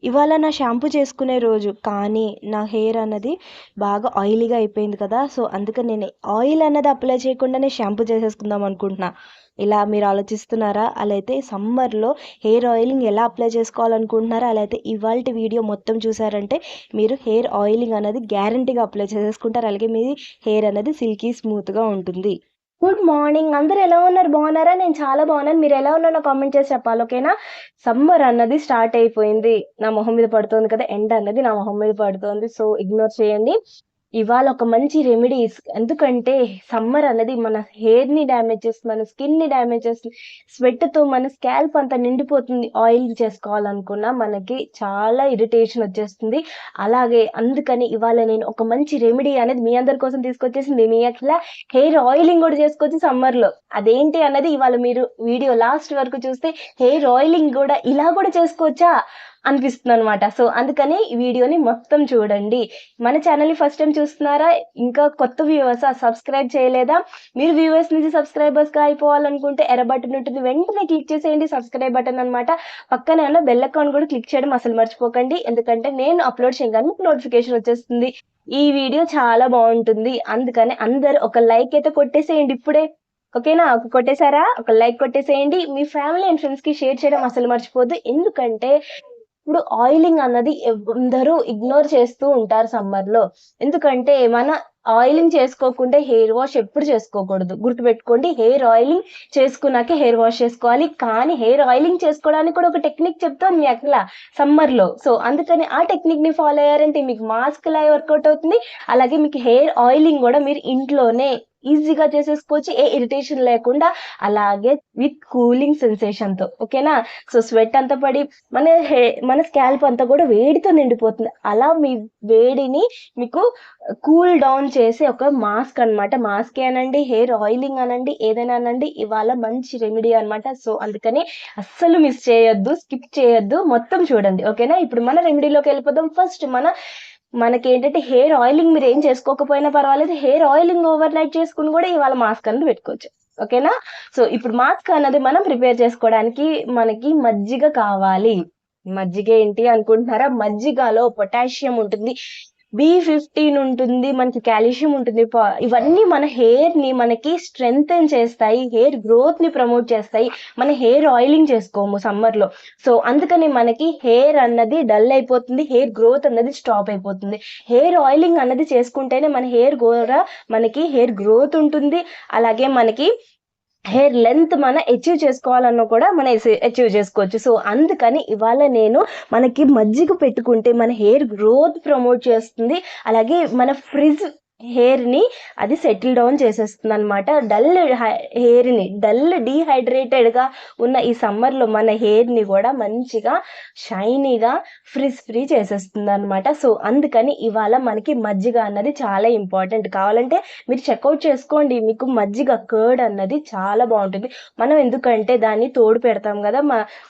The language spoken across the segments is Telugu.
ఇవాళ నా షాంపూ చేసుకునే రోజు, కానీ నా హెయిర్ అన్నది బాగా ఆయిలీగా అయిపోయింది కదా. సో అందుకని నేను ఆయిల్ అన్నది అప్లై చేయకుండానే షాంపూ చేసేసుకుందాం అనుకుంటున్నా. ఇలా మీరు ఆలోచిస్తున్నారా? అలా అయితే సమ్మర్లో హెయిర్ ఆయిలింగ్ ఎలా అప్లై చేసుకోవాలనుకుంటున్నారా? అలా అయితే ఇవాళ వీడియో మొత్తం చూసారంటే మీరు హెయిర్ ఆయిలింగ్ అనేది గ్యారంటీగా అప్లై చేసేసుకుంటారు. అలాగే మీ హెయిర్ అనేది సిల్కీ స్మూత్గా ఉంటుంది. గుడ్ మార్నింగ్, అందరు ఎలా ఉన్నారు? బాగున్నారా? నేను చాలా బాగున్నాను. మీరు ఎలా ఉన్నారో కామెంట్ చేసి చెప్పాలి, ఓకేనా? సమ్మర్ అన్నది స్టార్ట్ అయిపోయింది. నా మొహం మీద పడుతుంది కదా, ఎండ అన్నది నా మొహం మీద పడుతుంది. సో ఇగ్నోర్ చేయండి. ఇవాళ ఒక మంచి రెమెడీస్, ఎందుకంటే సమ్మర్ అనేది మన హెయిర్ని డ్యామేజ్ చేస్తుంది, మన స్కిన్ని డ్యామేజ్ చేస్తుంది. స్వెట్తో మన స్కాల్ప్ అంతా నిండిపోతుంది. ఆయిల్ చేసుకోవాలనుకున్నా మనకి చాలా ఇరిటేషన్ వచ్చేస్తుంది. అలాగే అందుకని ఇవాళ నేను ఒక మంచి రెమెడీ అనేది మీ అందరి కోసం తీసుకొచ్చేసింది. మీ అట్లా హెయిర్ ఆయిలింగ్ కూడా చేసుకోవచ్చు సమ్మర్లో. అదేంటి అన్నది ఇవాళ మీరు వీడియో లాస్ట్ వరకు చూస్తే హెయిర్ ఆయిలింగ్ కూడా ఇలా కూడా చేసుకోవచ్చా అనిపిస్తుంది అనమాట. సో అందుకని ఈ వీడియోని మొత్తం చూడండి. మన ఛానల్ని ఫస్ట్ టైం చూస్తున్నారా? ఇంకా కొత్త వ్యూవర్స్ సబ్స్క్రైబ్ చేయలేదా? మీరు వ్యూవర్స్ నుంచి సబ్స్క్రైబర్స్గా అయిపోవాలనుకుంటే ఎర్ర బటన్ ఉంటుంది, వెంటనే క్లిక్ చేసేయండి సబ్స్క్రైబ్ బటన్ అనమాట. పక్కనే ఉన్న బెల్ ఐకాన్ కూడా క్లిక్ చేయడం అసలు మర్చిపోకండి, ఎందుకంటే నేను అప్లోడ్ చేయగానే నోటిఫికేషన్ వచ్చేస్తుంది. ఈ వీడియో చాలా బాగుంటుంది, అందుకని అందరు ఒక లైక్ అయితే కొట్టేసేయండి ఇప్పుడే, ఓకేనా? కొట్టేశారా? ఒక లైక్ కొట్టేసేయండి. మీ ఫ్యామిలీ అండ్ ఫ్రెండ్స్ కి షేర్ చేయడం అసలు మర్చిపోద్దు, ఎందుకంటే ఇప్పుడు ఆయిలింగ్ అన్నది అందరూ ఇగ్నోర్ చేస్తూ ఉంటారు సమ్మర్ లో. ఎందుకంటే మన ఆయిలింగ్ చేసుకోకుండా హెయిర్ వాష్ ఎప్పుడు చేసుకోకూడదు, గుర్తుపెట్టుకోండి. హెయిర్ ఆయిలింగ్ చేసుకున్నాకే హెయిర్ వాష్ చేసుకోవాలి. కానీ హెయిర్ ఆయిలింగ్ చేసుకోవడానికి కూడా ఒక టెక్నిక్ చెప్తాను మీ అట్లా సమ్మర్ లో. సో అందుకని ఆ టెక్నిక్ ని ఫాలో అయ్యారంటే మీకు మాస్క్ లా వర్కౌట్ అవుతుంది. అలాగే మీకు హెయిర్ ఆయిలింగ్ కూడా మీరు ఇంట్లోనే ఈజీగా చేసేసుకోవచ్చు, ఏ ఇరిటేషన్ లేకుండా, అలాగే విత్ కూలింగ్ సెన్సేషన్ తో, ఓకేనా? సో స్వెట్ అంతా పడి మన స్కాల్ప్ అంతా కూడా వేడితో నిండిపోతుంది. అలా మీ వేడిని మీకు కూల్ డౌన్ చేసే ఒక మాస్క్ అనమాట. మాస్క్ అనండి, హెయిర్ ఆయిలింగ్ అనండి, ఏదైనా అనండి, ఇవాళ మంచి రెమెడీ అనమాట. సో అందుకని అస్సలు మిస్ చేయొద్దు, స్కిప్ చేయొద్దు, మొత్తం చూడండి, ఓకేనా? ఇప్పుడు మన రెమెడీలోకి వెళ్ళిపోదాం. ఫస్ట్ మనకి ఏంటంటే హెయిర్ ఆయిలింగ్ మీరు ఏం చేసుకోకపోయినా పర్వాలేదు, హెయిర్ ఆయిలింగ్ ఓవర్ నైట్ చేసుకుని కూడా ఇవాళ మాస్క్ అనేది పెట్టుకోవచ్చు, ఓకేనా? సో ఇప్పుడు మాస్క్ అనేది మనం ప్రిపేర్ చేసుకోవడానికి మనకి మజ్జిగ కావాలి. మజ్జిగ ఏంటి అనుకుంటున్నారా? మజ్జిగలో పొటాషియం ఉంటుంది, B15 ఉంటుంది, మనకి కాల్షియం ఉంటుంది. ఇవన్నీ మన హెయిర్ ని మనకి స్ట్రెంగ్తెన్ చేస్తాయి, హెయిర్ గ్రోత్ ని ప్రమోట్ చేస్తాయి. మన హెయిర్ ఆయిలింగ్ చేసుకోము సమ్మర్ లో. సో అందుకని మనకి హెయిర్ అన్నది డల్ అయిపోతుంది, హెయిర్ గ్రోత్ అన్నది స్టాప్ అయిపోతుంది. హెయిర్ ఆయిలింగ్ అన్నది చేసుకుంటేనే మన హెయిర్ కూడా మనకి హెయిర్ గ్రోత్ ఉంటుంది. అలాగే మనకి హెయిర్ లెంత్ అచీవ్ చేసుకోవాలన్నా కూడా మనం అచీవ్ చేసుకోవచ్చు. సో అందుకని ఇవాళ నేను మనకి మజ్జిగ పెట్టుకుంటే మన హెయిర్ గ్రోత్ ప్రమోట్ చేస్తుంది. అలాగే మన ఫ్రిజ్ హెయిర్ ని అది సెటిల్ డౌన్ చేసేస్తుంది అనమాట. డల్ డీహైడ్రేటెడ్ గా ఉన్న ఈ సమ్మర్ లో మన హెయిర్ ని కూడా మంచిగా షైనీగా ఫ్రీ చేసేస్తుంది అనమాట. సో అందుకని ఇవాళ మనకి మజ్జిగ అన్నది చాలా ఇంపార్టెంట్. కావాలంటే మీరు చెక్అవుట్ చేసుకోండి, మీకు మజ్జిగ కర్డ్ అన్నది చాలా బాగుంటుంది. మనం ఎందుకంటే దాన్ని తోడు పెడతాం కదా,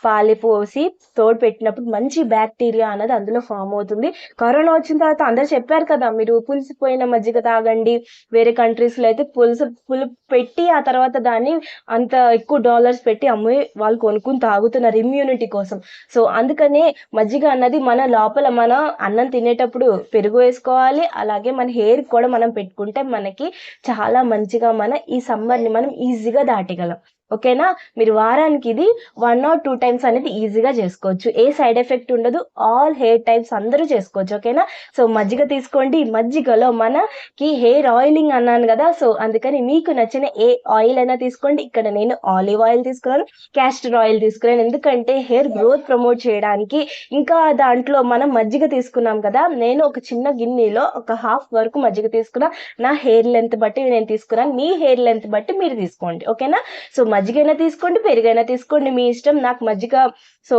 పాలు పోసి తోడు పెట్టినప్పుడు మంచి బ్యాక్టీరియా అన్నది అందులో ఫామ్ అవుతుంది. కరోనా వచ్చిన తర్వాత అందరు చెప్పారు కదా, మీరు పులిసిపోయిన మజ్జిగ తాగండి. వేరే కంట్రీస్ లో అయితే పులుపు పెట్టి ఆ తర్వాత దాన్ని అంత ఎక్కువ డాలర్స్ పెట్టి అమ్మి వాళ్ళు కొనుక్కుని తాగుతున్నారు ఇమ్యూనిటీ కోసం. సో అందుకనే మజ్జిగ అన్నది మన లోపల మన అన్నం తినేటప్పుడు పెరుగు వేసుకోవాలి. అలాగే మన హెయిర్ కూడా మనం పెట్టుకుంటే మనకి చాలా మంచిగా ఈ సమ్మర్ ని మనం ఈజీగా దాటగలం, ఓకేనా? మీరు వారానికి ఇది 1 or 2 times అనేది ఈజీగా చేసుకోవచ్చు, ఏ సైడ్ ఎఫెక్ట్ ఉండదు. ఆల్ హెయిర్ టైప్స్ అందరూ చేసుకోవచ్చు, ఓకేనా? సో మజ్జిగ తీసుకోండి. మజ్జిగలో మనకి హెయిర్ ఆయిలింగ్ అన్నాను కదా, సో అందుకని మీకు నచ్చిన ఏ ఆయిల్ అయినా తీసుకోండి. ఇక్కడ నేను ఆలివ్ ఆయిల్ తీసుకున్నాను, క్యాస్టర్ ఆయిల్ తీసుకున్నాను, ఎందుకంటే హెయిర్ గ్రోత్ ప్రమోట్ చేయడానికి. ఇంకా దాంట్లో మనం మజ్జిగ తీసుకున్నాం కదా, నేను ఒక చిన్న గిన్నెలో ఒక హాఫ్ వరకు మజ్జిగ తీసుకున్నా. నా హెయిర్ లెంత్ బట్టి నేను తీసుకున్నాను, మీ హెయిర్ లెంత్ బట్టి మీరు తీసుకోండి, ఓకేనా? సో మజ్జిగైనా తీసుకోండి, పెరుగైనా తీసుకోండి, మీ ఇష్టం. నాకు మజ్జిగ సో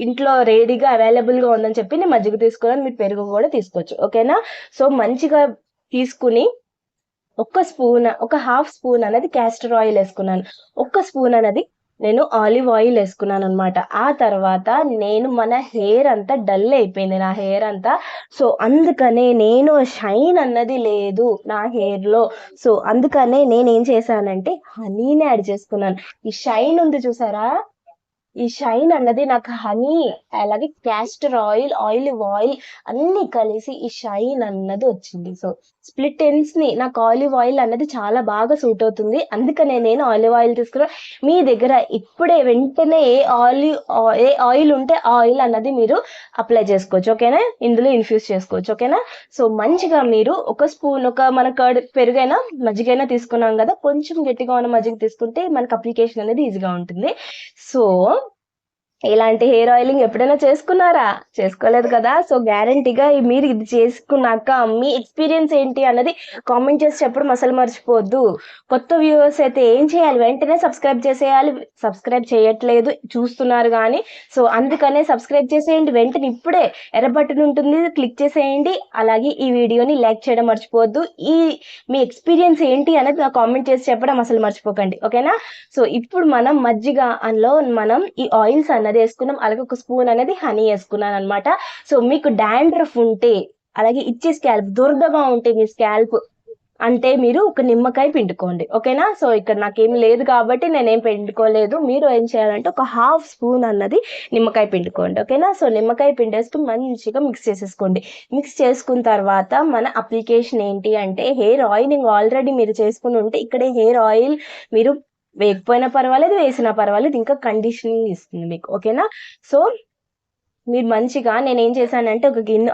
ఇంట్లో రెడీగా అవైలబుల్ గా ఉందని చెప్పి నేను మజ్జిగ తీసుకున్నాను, మీరు పెరుగు కూడా తీసుకోవచ్చు, ఓకేనా? సో మంచిగా తీసుకుని ఒక హాఫ్ స్పూన్ అనేది క్యాస్టర్ ఆయిల్ వేసుకున్నాను, ఒక స్పూన్ అనేది నేను ఆలివ్ ఆయిల్ వేసుకున్నాను అనమాట. ఆ తర్వాత మన హెయిర్ అంతా డల్ అయిపోయింది, నా హెయిర్ అంతా. సో అందుకనే నేను షైన్ అన్నది లేదు నా హెయిర్ లో. సో అందుకనే నేను ఏం చేశానంటే హనీని యాడ్ చేసుకున్నాను. ఈ షైన్ ఉంది చూసారా, ఈ షైన్ అన్నది నాకు హనీ అలాగే క్యాస్టర్ ఆయిల్, ఆలివ్ ఆయిల్ అన్ని కలిసి ఈ షైన్ అన్నది వచ్చింది. సో స్ప్లిట్ ఎండ్స్ ని నాకు ఆలివ్ ఆయిల్ అన్నది చాలా బాగా సూట్ అవుతుంది. అందుకనే నేను ఆలివ్ ఆయిల్ తీసుకున్నా. మీ దగ్గర ఇప్పుడే వెంటనే ఏ ఆయిల్ ఉంటే ఆ ఆయిల్ అన్నది మీరు అప్లై చేసుకోవచ్చు. ఓకేనా, ఇందులో ఇన్ఫ్యూజ్ చేసుకోవచ్చు. ఓకేనా, సో మంచిగా మీరు ఒక స్పూన్, మన కర్డ్ పెరుగైనా మజ్జిగైనా తీసుకున్నాం కదా, కొంచెం గట్టిగా ఉన్న మజ్జిగ తీసుకుంటే మనకు అప్లికేషన్ అనేది ఈజీగా ఉంటుంది. సో ఇలాంటి హెయిర్ ఆయిలింగ్ ఎప్పుడైనా చేసుకున్నారా? చేసుకోలేదు కదా. సో గ్యారంటీగా మీరు ఇది చేసుకున్నాక మీ ఎక్స్పీరియన్స్ ఏంటి అన్నది కామెంట్ చేసి చెప్పడం అసలు మర్చిపోవద్దు. కొత్త వ్యూవర్స్ అయితే ఏం చేయాలి, వెంటనే సబ్స్క్రైబ్ చేసేయాలి. సబ్స్క్రైబ్ చేయట్లేదు, చూస్తున్నారు కానీ. సో అందుకనే సబ్స్క్రైబ్ చేసేయండి వెంటనే, ఇప్పుడే ఎర్ర బటన్ ఉంటుంది, క్లిక్ చేసేయండి. అలాగే ఈ వీడియోని లైక్ చేయడం మర్చిపోవద్దు. మీ ఎక్స్పీరియన్స్ ఏంటి అనేది నాకు కామెంట్ చేసి చెప్పడం అసలు మర్చిపోకండి. ఓకేనా, సో ఇప్పుడు మనం మజ్జిగ అందులో మనం ఈ ఆయిల్స్ అన్నది వేసుకున్నాం. అలాగే ఒక స్పూన్ అనేది హనీ వేసుకున్నాను అనమాట. సో మీకు డాండ్రఫ్ ఉంటే, అలాగే ఇచ్చే స్కాల్ప్ దురదగా ఉంటే మీ స్కాల్ప్ అంటే మీరు ఒక నిమ్మకాయ పిండుకోండి. ఓకేనా, సో ఇక్కడ నాకేం లేదు కాబట్టి నేనేం పిండుకోలేదు. మీరు ఏం చేయాలంటే ఒక హాఫ్ స్పూన్ అన్నది నిమ్మకాయ పిండుకోండి. ఓకేనా, సో నిమ్మకాయ పిండేసుకుని మంచిగా మిక్స్ చేసేసుకోండి. మిక్స్ చేసుకున్న తర్వాత మన అప్లికేషన్ ఏంటి అంటే హెయిర్ ఆయిలింగ్ ఆల్రెడీ మీరు చేసుకుని ఉంటే ఇక్కడే హెయిర్ ఆయిల్ మీరు వేయకపోయినా పర్వాలేదు, వేసినా పర్వాలేదు, ఇంకా కండిషనింగ్ ఇస్తుంది మీకు. ఓకేనా, సో మీరు మంచిగా నేనేం చేశానంటే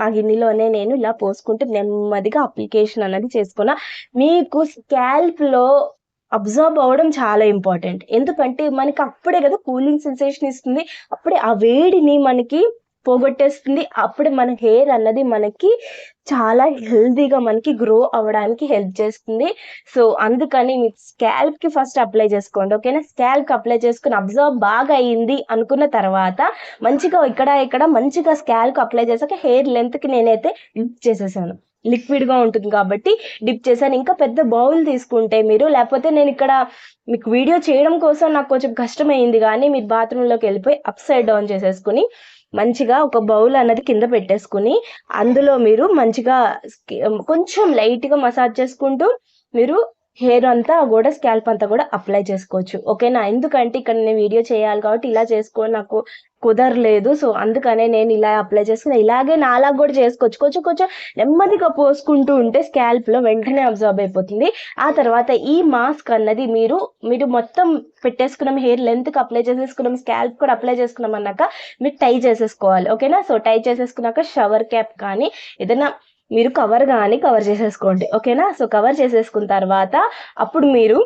ఆ గిన్నెలోనే నేను ఇలా పోసుకుంటూ నెమ్మదిగా అప్లికేషన్ అనేది చేసుకున్నా. మీకు స్కాల్ప్ లో అబ్జర్వ్ అవ్వడం చాలా ఇంపార్టెంట్. ఎందుకంటే మనకి అప్పుడే కదా కూలింగ్ సెన్సేషన్ ఇస్తుంది, అప్పుడే ఆ వేడిని మనకి పోగొట్టేస్తుంది. అప్పుడే మన హెయిర్ అన్నది మనకి చాలా హెల్దీగా మనకి గ్రో అవ్వడానికి హెల్ప్ చేస్తుంది. సో అందుకని మీ స్కాల్ప్ కి ఫస్ట్ అప్లై చేసుకోండి. ఓకేనా, స్కాల్ప్ కి అప్లై చేసుకుని అబ్జర్వ్ బాగా అయ్యింది అనుకున్న తర్వాత మంచిగా ఇక్కడ మంచిగా స్కాల్ప్ అప్లై చేశాక హెయిర్ లెంత్ కి నేనైతే డిప్ చేసేసాను. లిక్విడ్ గా ఉంటుంది కాబట్టి డిప్ చేశాను. ఇంకా పెద్ద బౌల్ తీసుకుంటే మీరు, లేకపోతే నేను ఇక్కడ మీకు వీడియో చేయడం కోసం నాకు కొంచెం కష్టమైంది, కానీ మీరు బాత్రూంలోకి వెళ్ళిపోయి అప్ సైడ్ డౌన్ చేసేసుకుని మంచిగా ఒక బౌల్ అన్నది కింద పెట్టేసుకుని అందులో మీరు మంచిగా కొంచెం లైట్గా మసాజ్ చేసుకుంటూ మీరు హెయిర్ అంతా కూడా స్కాల్ప్ అంతా కూడా అప్లై చేసుకోవచ్చు. ఓకేనా, ఎందుకంటే ఇక్కడ నేను వీడియో చేయాలి కాబట్టి ఇలా చేసుకోని నాకు కుదరలేదు. సో అందుకనే నేను ఇలా అప్లై చేసుకున్నా. ఇలాగే నాలా కూడా చేసుకోవచ్చు. కొంచెం కొంచెం నెమ్మదిగా పోసుకుంటూ ఉంటే స్కాల్ప్ లో వెంటనే అబ్జర్వ్ అయిపోతుంది. ఆ తర్వాత ఈ మాస్క్ అన్నది మీరు మొత్తం పెట్టేసుకున్నాం, హెయిర్ లెంత్ కి అప్లై చేసేసుకున్నాం, స్కాల్ప్ కూడా అప్లై చేసుకున్నాం అన్నాక మీరు టై చేసేసుకోవాలి. ఓకేనా, సో టై చేసేసుకున్నాక షవర్ క్యాప్ కానీ ఏదైనా మీరు కవర్ చేసేసుకోండి. ఓకేనా, సో కవర్ చేసేసుకున్న తర్వాత అప్పుడు మీరు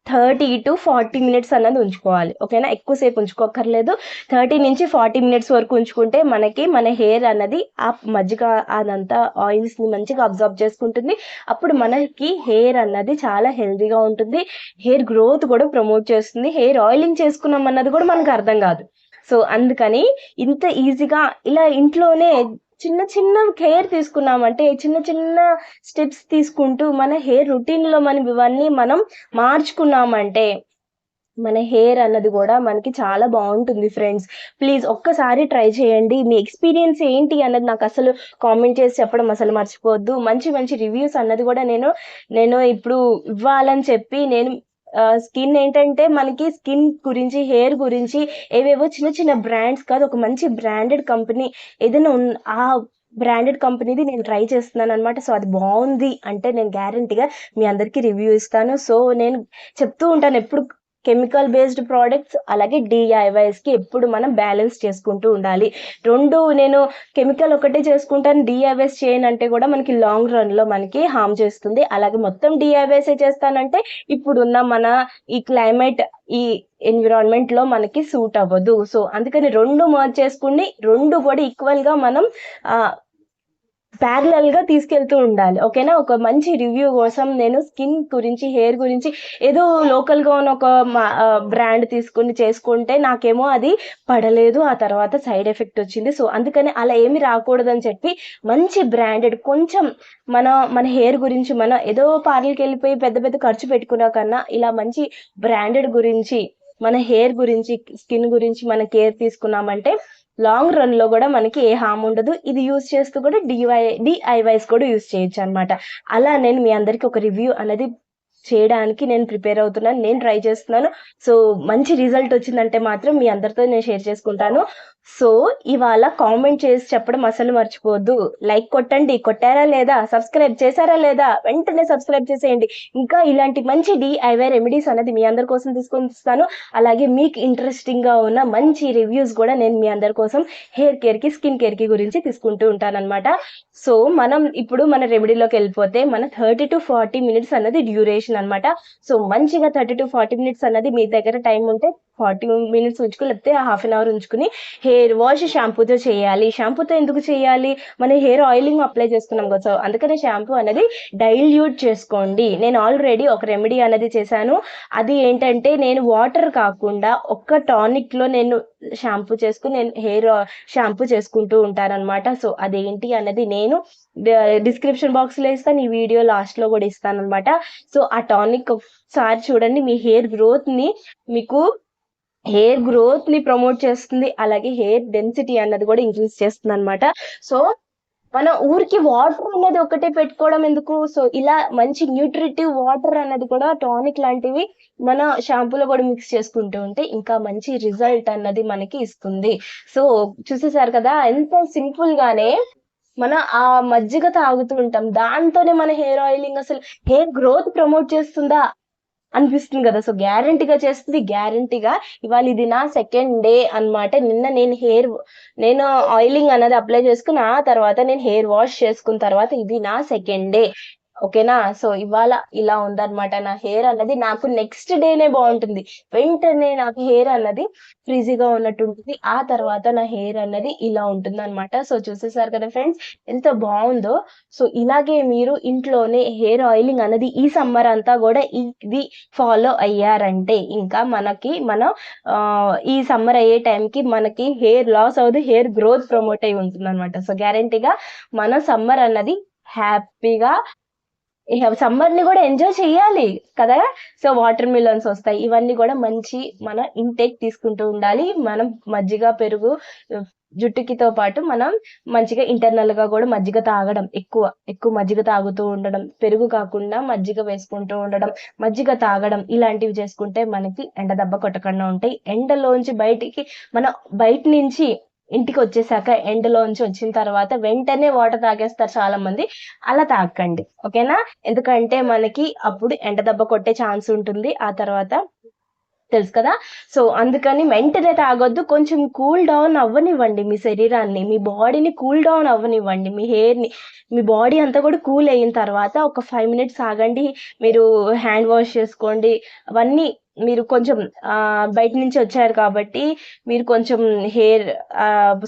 30 to 40 మినిట్స్ అన్నది ఉంచుకోవాలి. ఓకేనా, ఎక్కువసేపు ఉంచుకోకర్లేదు. 30 నుంచి 40 మినిట్స్ వరకు ఉంచుకుంటే మన హెయిర్ అన్నది ఆ మజ్జిగ అదంతా ఆయిల్స్ ని మంచిగా అబ్జర్వ్ చేసుకుంటుంది. అప్పుడు మనకి హెయిర్ అన్నది చాలా హెల్దీగా ఉంటుంది. హెయిర్ గ్రోత్ కూడా ప్రమోట్ చేస్తుంది. హెయిర్ ఆయిలింగ్ చేసుకున్నాం అన్నది కూడా మనకు అర్థం కాదు. సో అందుకని ఇంత ఈజీగా ఇలా ఇంట్లోనే చిన్న చిన్న కేర్ తీసుకున్నామంటే, చిన్న చిన్న స్టెప్స్ తీసుకుంటూ మన హెయిర్ రొటీన్లో ఇవన్నీ మనం మార్చుకున్నామంటే మన హెయిర్ అన్నది కూడా మనకి చాలా బాగుంటుంది. ఫ్రెండ్స్ ప్లీజ్ ఒక్కసారి ట్రై చేయండి. మీ ఎక్స్పీరియన్స్ ఏంటి అన్నది నాకు అసలు కామెంట్ చేసి చెప్పడం అసలు మర్చిపోవద్దు. మంచి మంచి రివ్యూస్ అన్నది కూడా నేను ఇప్పుడు ఇవ్వాలని చెప్పి స్కిన్ ఏంటంటే మనకి స్కిన్ గురించి, హెయిర్ గురించి ఏవేవో చిన్న చిన్న బ్రాండ్స్ కాదు, ఒక మంచి బ్రాండెడ్ కంపెనీ ఏదైనా ఆ బ్రాండెడ్ కంపెనీది నేను ట్రై చేస్తున్నాను అనమాట. సో అది బాగుంది అంటే నేను గ్యారంటీగా మీ అందరికీ రివ్యూ ఇస్తాను. సో నేను చెప్తూ ఉంటాను ఎప్పుడు కెమికల్ బేస్డ్ ప్రోడక్ట్స్ అలాగే డిఐవైస్కి ఎప్పుడు మనం బ్యాలెన్స్ చేసుకుంటూ ఉండాలి. నేను కెమికల్ ఒకటే చేసుకుంటాను, డిఐవైస్ చేయను అంటే కూడా మనకి లాంగ్ రన్లో మనకి హార్మ్ చేస్తుంది. అలాగే మొత్తం డిఐవైసే చేస్తానంటే ఇప్పుడున్న మన ఈ క్లైమేట్, ఈ ఎన్విరాన్మెంట్లో మనకి సూట్ అవ్వదు. సో అందుకని మర్జ్ చేసుకుని కూడా ఈక్వల్గా మనం గా తీసుకెళ్తూ ఉండాలి. ఓకేనా, ఒక మంచి రివ్యూ కోసం నేను స్కిన్ గురించి, హెయిర్ గురించి ఏదో లోకల్గా ఉన్న ఒక బ్రాండ్ తీసుకుని చేసుకుంటే నాకేమో అది పడలేదు, ఆ తర్వాత సైడ్ ఎఫెక్ట్ వచ్చింది. సో అందుకని అలా ఏమి రాకూడదని చెప్పి మంచి బ్రాండెడ్, కొంచెం మన హెయిర్ గురించి మనం ఏదో పార్లర్కి వెళ్ళిపోయి పెద్ద పెద్ద ఖర్చు పెట్టుకున్నా కన్నా ఇలా మంచి బ్రాండెడ్ గురించి, మన హెయిర్ గురించి, స్కిన్ గురించి మన కేర్ తీసుకున్నామంటే లాంగ్ రన్ లో కూడా మనకి ఏ హామ్ ఉండదు. ఇది యూజ్ చేస్తూ కూడా డిఐవైస్ కూడా యూజ్ చేయొచ్చు అనమాట. అలా నేను మీ అందరికి ఒక రివ్యూ అనేది చేయడానికి నేను ప్రిపేర్ అవుతున్నాను, నేను ట్రై చేస్తున్నాను. సో మంచి రిజల్ట్ వచ్చిందంటే మాత్రం మీ అందరితో నేను షేర్ చేసుకుంటాను. సో ఇవాళ కామెంట్ చేసి చెప్పడం అసలు మర్చిపోవద్దు. లైక్ కొట్టండి, కొట్టారా లేదా, సబ్స్క్రైబ్ చేశారా లేదా, వెంటనే సబ్స్క్రైబ్ చేసేయండి. ఇంకా ఇలాంటి మంచి డిఐవై రెమెడీస్ అనేది మీ అందరి కోసం తీసుకొని వస్తాను. అలాగే మీకు ఇంట్రెస్టింగ్ గా ఉన్న మంచి రివ్యూస్ కూడా నేను మీ అందరి కోసం హెయిర్ కేర్ కి, స్కిన్ కేర్ కి గురించి తీసుకుంటూ ఉంటాను అనమాట. సో మనం ఇప్పుడు మన రెమెడీలోకి వెళ్ళిపోతే మన 30 to 40 మినిట్స్ అన్నది డ్యూరేషన్ అనమాట. సో మంచిగా 30 to 40 మినిట్స్ అన్నది మీ దగ్గర టైం ఉంటే 40 మినిట్స్ ఉంచుకుని, లేకపోతే హాఫ్ అన్ అవర్ ఉంచుకుని హెయిర్ వాష్ షాంపూతో చేయాలి. షాంపూతో ఎందుకు చేయాలి, మన హెయిర్ ఆయిలింగ్ అప్లై చేసుకున్నాం కదా, సో అందుకనే షాంపూ అనేది డైల్యూట్ చేసుకోండి. నేను ఆల్రెడీ ఒక రెమెడీ అనేది చేశాను. అది ఏంటంటే నేను వాటర్ కాకుండా ఒక్క టానిక్ లో నేను షాంపూ చేసుకుని నేను హెయిర్ షాంపూ చేసుకుంటూ ఉంటాను అనమాట. సో అదేంటి అన్నది నేను డిస్క్రిప్షన్ బాక్స్ లో ఇస్తాను, ఈ వీడియో లాస్ట్ లో కూడా ఇస్తాను అనమాట. సో ఆ టానిక్ ఒకసారి చూడండి, మీ హెయిర్ గ్రోత్ ని ప్రమోట్ చేస్తుంది. అలాగే హెయిర్ డెన్సిటీ అన్నది కూడా ఇంక్రీజ్ చేస్తుంది అనమాట. సో మన ఊరికి వాటర్ అనేది ఒకటే పెట్టుకోవడం ఎందుకు, సో ఇలా మంచి న్యూట్రిటివ్ వాటర్ అనేది కూడా టానిక్ లాంటివి మన షాంపూలో కూడా మిక్స్ చేసుకుంటూ ఉంటే ఇంకా మంచి రిజల్ట్ అన్నది మనకి ఇస్తుంది. సో చూసేసారు కదా, ఎంత సింపుల్ గానే మన ఆ మజ్జిగ తాగుతూ ఉంటాం, దాంతోనే మన హెయిర్ ఆయిలింగ్ అసలు హెయిర్ గ్రోత్ ప్రమోట్ చేస్తుందా అనిపిస్తుంది కదా. సో గ్యారంటీగా చేస్తుంది, గ్యారంటీగా. ఇవాళ ఇది నా సెకండ్ డే అన్నమాట. నిన్న నేను ఆయిలింగ్ అనేది అప్లై చేసుకుని ఆ తర్వాత నేను హెయిర్ వాష్ చేసుకున్న తర్వాత ఇది నా సెకండ్ డే. ఓకేనా. సో ఇవాళ ఇలా ఉందన్నమాట నా హెయిర్ అన్నది. నాకు నెక్స్ట్ డేనే బాగుంటుంది, వెంటనే నాకు హెయిర్ అన్నది ఫ్రీజీగా ఉన్నట్టు ఉంటుంది. ఆ తర్వాత నా హెయిర్ అన్నది ఇలా ఉంటుంది అనమాట. సో చూసేసారు కదా ఫ్రెండ్స్, ఎంత బాగుందో. సో ఇలాగే మీరు ఇంట్లోనే హెయిర్ ఆయిలింగ్ అన్నది ఈ సమ్మర్ అంతా కూడా ఇది ఫాలో అయ్యారంటే ఇంకా ఈ సమ్మర్ అయ్యే టైంకి మనకి హెయిర్ లాస్ అవుతుంది, హెయిర్ గ్రోత్ ప్రమోట్ అయి ఉంటుంది అనమాట. సో గ్యారంటీగా మన సమ్మర్ అన్నది హ్యాపీగా, సమ్మర్ ని కూడా ఎంజాయ్ చెయ్యాలి కదా. సో వాటర్ మిలన్స్ వస్తాయి, ఇవన్నీ కూడా మంచి మన ఇంటేక్ తీసుకుంటూ ఉండాలి. మనం మజ్జిగ, పెరుగు జుట్టుకితో పాటు మనం మంచిగా ఇంటర్నల్ గా కూడా మజ్జిగ తాగడం, ఎక్కువ మజ్జిగ తాగుతూ ఉండడం, పెరుగు కాకుండా మజ్జిగ వేసుకుంటూ ఉండడం, మజ్జిగ తాగడం, ఇలాంటివి చేసుకుంటే మనకి ఎండ దెబ్బ కొట్టకుండా ఉంటాయి. ఎండలోంచి బయట నుంచి ఇంటికి వచ్చేసాక ఎండలోంచి వచ్చిన తర్వాత వెంటనే వాటర్ తాగేస్తారు చాలా మంది. అలా తాగండి, ఓకేనా. ఎందుకంటే మనకి అప్పుడు ఎండ దెబ్బ కొట్టే ఛాన్స్ ఉంటుంది ఆ తర్వాత, తెలుసు కదా. సో అందుకని వెంటనే తాగొద్దు, కొంచెం కూల్ డౌన్ అవ్వనివ్వండి మీ శరీరాన్ని, మీ బాడీని కూల్ డౌన్ అవ్వనివ్వండి, మీ హెయిర్ని, మీ బాడీ అంతా కూడా కూల్ అయిన తర్వాత ఒక 5 మినిట్స్ ఆగండి. మీరు హ్యాండ్ వాష్ చేసుకోండి. అవన్నీ మీరు కొంచెం బయట నుంచి వచ్చారు కాబట్టి మీరు కొంచెం హెయిర్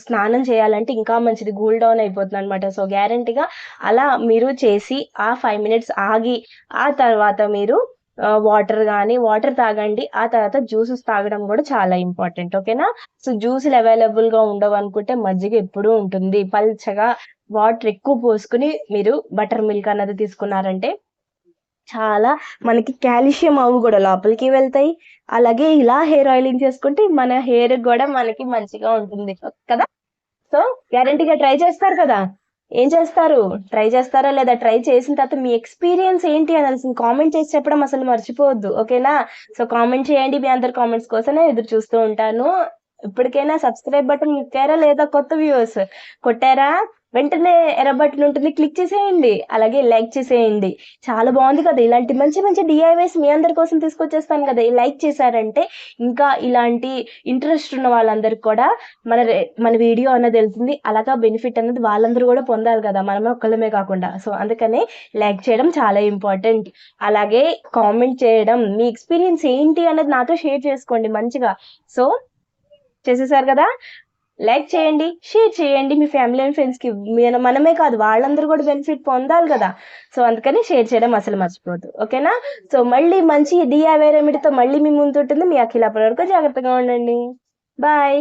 స్నానం చేయాలంటే ఇంకా మంచిది, కూల్ డౌన్ అయిపోతుంది అనమాట. సో గ్యారంటీగా అలా మీరు చేసి ఆ 5 మినిట్స్ ఆగి ఆ తర్వాత మీరు వాటర్ తాగండి. ఆ తర్వాత జ్యూసెస్ తాగడం కూడా చాలా ఇంపార్టెంట్, ఓకేనా. సో జ్యూసులు అవైలబుల్ గా ఉండవు అనుకుంటే మజ్జిగ ఎప్పుడూ ఉంటుంది. పల్చగా వాటర్ ఎక్కువ పోసుకుని మీరు బటర్ మిల్క్ అన్నది తీసుకున్నారంటే చాలా మనకి కాల్షియం అవి కూడా లోపలికి వెళ్తాయి. అలాగే ఇలా హెయిర్ ఆయిలింగ్ చేసుకుంటే మన హెయిర్ కూడా మనకి మంచిగా ఉంటుంది కదా. సో గ్యారంటీగా ట్రై చేస్తారు కదా. ఏం చేస్తారు, ట్రై చేస్తారా లేదా, ట్రై చేసిన తర్వాత మీ ఎక్స్పీరియన్స్ ఏంటి అని కామెంట్ చేసి చెప్పడం అసలు మర్చిపోవద్దు, ఓకేనా. సో కామెంట్ చేయండి, మీ అందరి కామెంట్స్ కోసమే ఎదురు చూస్తూ ఉంటాను. ఇప్పటికైనా సబ్స్క్రైబ్ బటన్ నొక్కారా లేదా, కొత్త వ్యూవర్స్ కొట్టారా, వెంటనే ఎర్ర బటన్ ఉంటుంది, క్లిక్ చేసేయండి. అలాగే లైక్ చేసేయండి. చాలా బాగుంది కదా, ఇలాంటి మంచి మంచి డిఐవైస్ మీ అందరి కోసం తీసుకొచ్చేస్తాను కదా. లైక్ చేశారంటే ఇంకా ఇలాంటి ఇంట్రెస్ట్ ఉన్న వాళ్ళందరికి కూడా మన వీడియో అన్నది వెళ్తుంది. అలాగా బెనిఫిట్ అనేది వాళ్ళందరూ కూడా పొందాలి కదా, మనమే ఒక్కళ్ళమే కాకుండా. సో అందుకనే లైక్ చేయడం చాలా ఇంపార్టెంట్. అలాగే కామెంట్ చేయడం, మీ ఎక్స్పీరియన్స్ ఏంటి అన్నది నాతో షేర్ చేసుకోండి మంచిగా. సో చేసేసారు కదా, లైక్ చేయండి, షేర్ చేయండి మీ ఫ్యామిలీ అండ్ ఫ్రెండ్స్ కి. మనమే కాదు, వాళ్ళందరూ కూడా బెనిఫిట్ పొందాలి కదా. సో అందుకని షేర్ చేయడం అసలు మర్చిపోవద్దు, ఓకేనా. సో మళ్ళీ మంచి డిఐవై రెమెడీతో మళ్ళీ మీ ముందు ఉంటుంది మీ అఖిల. అప్పటి వరకు జాగ్రత్తగా ఉండండి. బాయ్.